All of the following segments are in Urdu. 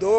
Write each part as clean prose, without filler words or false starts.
2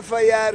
FIR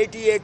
ATA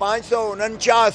549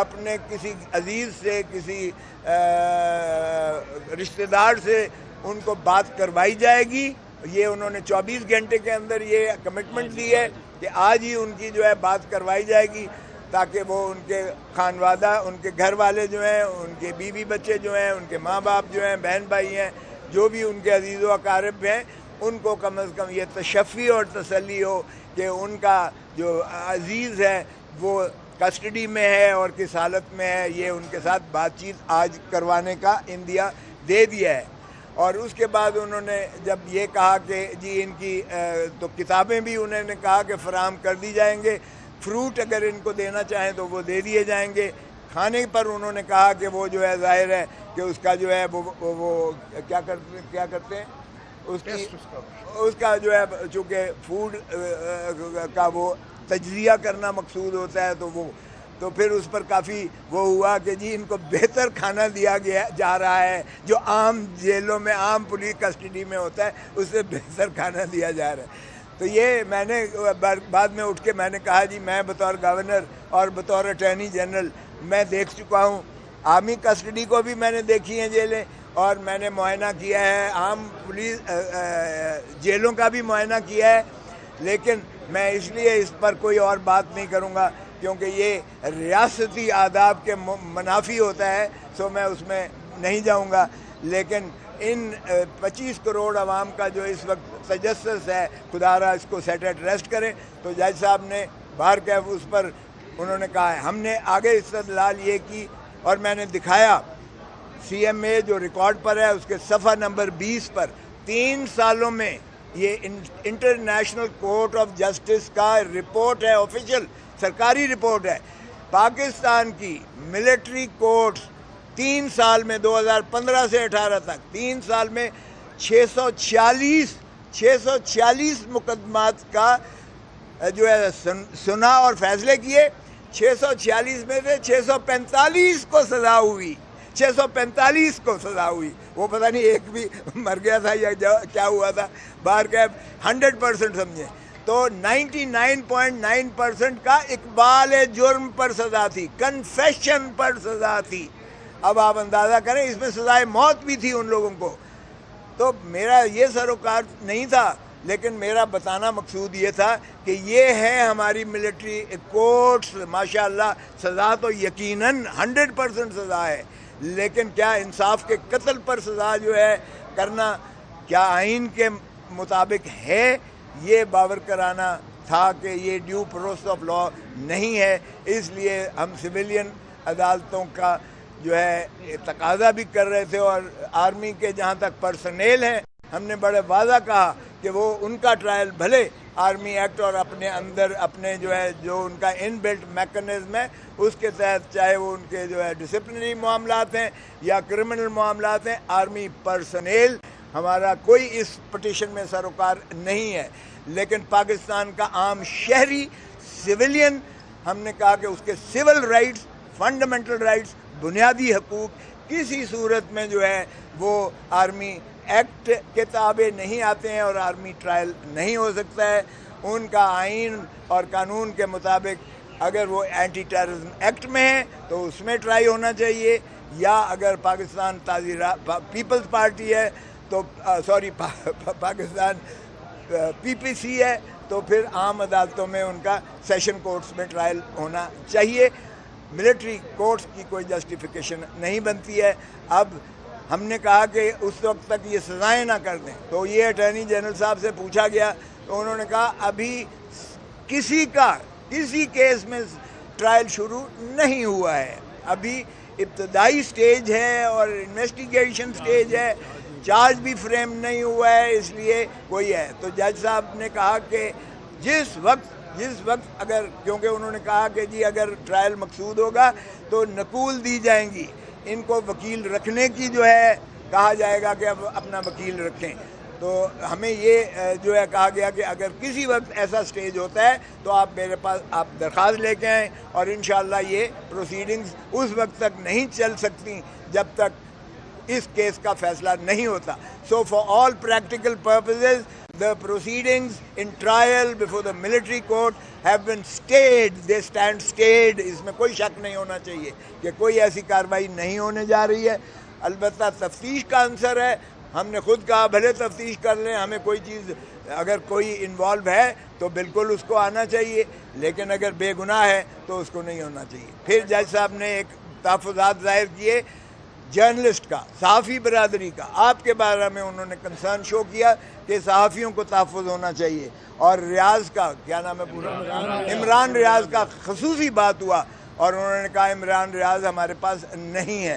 اپنے کسی عزیز سے، کسی رشتہ دار سے ان کو بات کروائی جائے گی. یہ انہوں نے 24 گھنٹے کے اندر یہ کمٹمنٹ دی ہے کہ آج ہی ان کی جو ہے بات کروائی جائے گی، تاکہ وہ ان کے خانوادہ، ان کے گھر والے جو ہیں، ان کے بیوی بچے جو ہیں، ان کے ماں باپ جو ہیں، بہن بھائی ہیں، جو بھی ان کے عزیز و اقارب ہیں، ان کو کم از کم یہ تشفی اور تسلی ہو کہ ان کا جو عزیز ہے وہ کسٹڈی میں ہے اور کس حالت میں ہے. یہ ان کے ساتھ بات چیت آج کروانے کا انڈیا دے دیا ہے. اور اس کے بعد انہوں نے جب یہ کہا کہ جی ان کی تو کتابیں بھی انہوں نے کہا کہ فراہم کر دی جائیں گے، فروٹ اگر ان کو دینا چاہیں تو وہ دے دیے جائیں گے. کھانے پر انہوں نے کہا کہ وہ جو ہے ظاہر ہے کہ اس کا جو ہے وہ کیا کرتے ہیں اس کا جو ہے چونکہ فوڈ کا وہ تجزیہ کرنا مقصود ہوتا ہے تو پھر اس پر کافی وہ ہوا کہ جی ان کو بہتر کھانا دیا جا رہا ہے، جو عام جیلوں میں، عام پولیس کسٹڈی میں ہوتا ہے اس سے بہتر کھانا دیا جا رہا ہے. تو یہ میں نے بعد میں اٹھ کے میں نے کہا جی میں بطور گورنر اور بطور اٹارنی جنرل میں دیکھ چکا ہوں، آرمی کسٹڈی کو بھی میں نے دیکھی ہیں جیلیں، اور میں نے معائنہ کیا ہے عام پولیس جیلوں کا بھی معائنہ کیا ہے. لیکن میں اس لیے اس پر کوئی اور بات نہیں کروں گا کیونکہ یہ ریاستی آداب کے منافی ہوتا ہے، سو میں اس میں نہیں جاؤں گا. لیکن ان 25 کروڑ عوام کا جو اس وقت تجسس ہے، خدا را اس کو سیٹ ایٹ ریسٹ کریں. تو جج صاحب نے باہر کے اس پر انہوں نے کہا ہے. ہم نے آگے استدلال یہ کی اور میں نے دکھایا سی ایم اے جو ریکارڈ پر ہے اس کے صفحہ نمبر 20 پر 3 سالوں میں یہ انٹرنیشنل کورٹ آف جسٹس کا رپورٹ ہے، آفیشیل سرکاری رپورٹ ہے. پاکستان کی ملٹری کورٹس 3 سال میں 2015 سے 18 تک 3 سال میں 646 مقدمات کا جو ہے سنا اور فیصلے کیے. 646 میں سے 645 کو سزا ہوئی، 645 کو سزا ہوئی. وہ پتہ نہیں ایک بھی مر گیا تھا یا کیا ہوا تھا. باہر کے 100% سمجھیں تو 99.9% کا اقبال جرم پر سزا تھی، کنفیشن پر سزا تھی. اب آپ اندازہ کریں اس میں سزائے موت بھی تھی ان لوگوں کو. تو میرا یہ سروکار نہیں تھا، لیکن میرا بتانا مقصود یہ تھا کہ یہ ہے ہماری ملٹری کورٹس. ماشاءاللہ سزا تو یقیناً 100% سزا ہے، لیکن کیا انصاف کے قتل پر سزا جو ہے کرنا کیا آئین کے مطابق ہے؟ یہ باور کرانا تھا کہ یہ ڈیو پروسیس آف لا نہیں ہے. اس لیے ہم سویلین عدالتوں کا جو ہے تقاضا بھی کر رہے تھے، اور آرمی کے جہاں تک پرسنل ہیں ہم نے بڑے واضح کہا کہ وہ ان کا ٹرائل بھلے آرمی ایکٹ اور اپنے اندر اپنے جو ہے جو ان کا ان بلٹ میکنزم ہے اس کے تحت، چاہے وہ ان کے جو ہے ڈسپلنری معاملات ہیں یا کرمنل معاملات ہیں، آرمی پرسنل ہمارا کوئی اس پٹیشن میں سروکار نہیں ہے. لیکن پاکستان کا عام شہری سویلین ہم نے کہا کہ اس کے سول رائٹس، فنڈامنٹل رائٹس، بنیادی حقوق کسی صورت میں جو ہے وہ آرمی ایکٹ کے تابع نہیں آتے ہیں اور آرمی ٹرائل نہیں ہو سکتا ہے. ان کا آئین اور قانون کے مطابق اگر وہ اینٹی ٹیررزم ایکٹ میں ہیں تو اس میں ٹرائی ہونا چاہیے، یا اگر پاکستان پیپلز پارٹی ہے تو پاکستان پی پی سی ہے تو پھر عام عدالتوں میں ان کا سیشن کورٹس میں ٹرائل ہونا چاہیے. ملٹری کورٹس کی کوئی جسٹیفیکیشن نہیں بنتی ہے. اب ہم نے کہا کہ اس وقت تک یہ سزائیں نہ کر دیں. تو یہ اٹارنی جنرل صاحب سے پوچھا گیا تو انہوں نے کہا ابھی کسی کیس میں ٹرائل شروع نہیں ہوا ہے، ابھی ابتدائی سٹیج ہے اور انویسٹیگیشن سٹیج ہے، چارج بھی فریم نہیں ہوا ہے، اس لیے کوئی ہے. تو جج صاحب نے کہا کہ جس وقت اگر، کیونکہ انہوں نے کہا کہ جی اگر ٹرائل مقصود ہوگا تو نقول دی جائیں گی، ان کو وکیل رکھنے کی جو ہے کہا جائے گا کہ اب اپنا وکیل رکھیں. تو ہمیں یہ جو ہے کہا گیا کہ اگر کسی وقت ایسا سٹیج ہوتا ہے تو آپ میرے پاس آپ درخواست لے کے آئیں، اور انشاءاللہ یہ پروسیڈنگز اس وقت تک نہیں چل سکتی جب تک اس کیس کا فیصلہ نہیں ہوتا. So for all practical purposes, the proceedings in trial before the military court have been stayed, they stand stayed. اس میں کوئی شک نہیں ہونا چاہیے کہ کوئی ایسی کارروائی نہیں ہونے جا رہی ہے. البتہ تفتیش کا عنصر ہے. ہم نے خود کہا بھلے تفتیش کر لیں, ہمیں کوئی چیز اگر کوئی انوالو ہے تو بالکل اس کو آنا چاہیے, لیکن اگر بے گناہ ہے تو اس کو نہیں ہونا چاہیے. پھر جج صاحب نے ایک تحفظات ظاہر کیے جرنلسٹ کا, صحافی برادری کا. آپ کے بارے میں انہوں نے کنسرن شو کیا کہ صحافیوں کو تحفظ ہونا چاہیے, اور ریاض کا کیا نام ہے پورا, عمران ریاض کا خصوصی بات ہوا, اور انہوں نے کہا عمران ریاض ہمارے پاس نہیں ہے.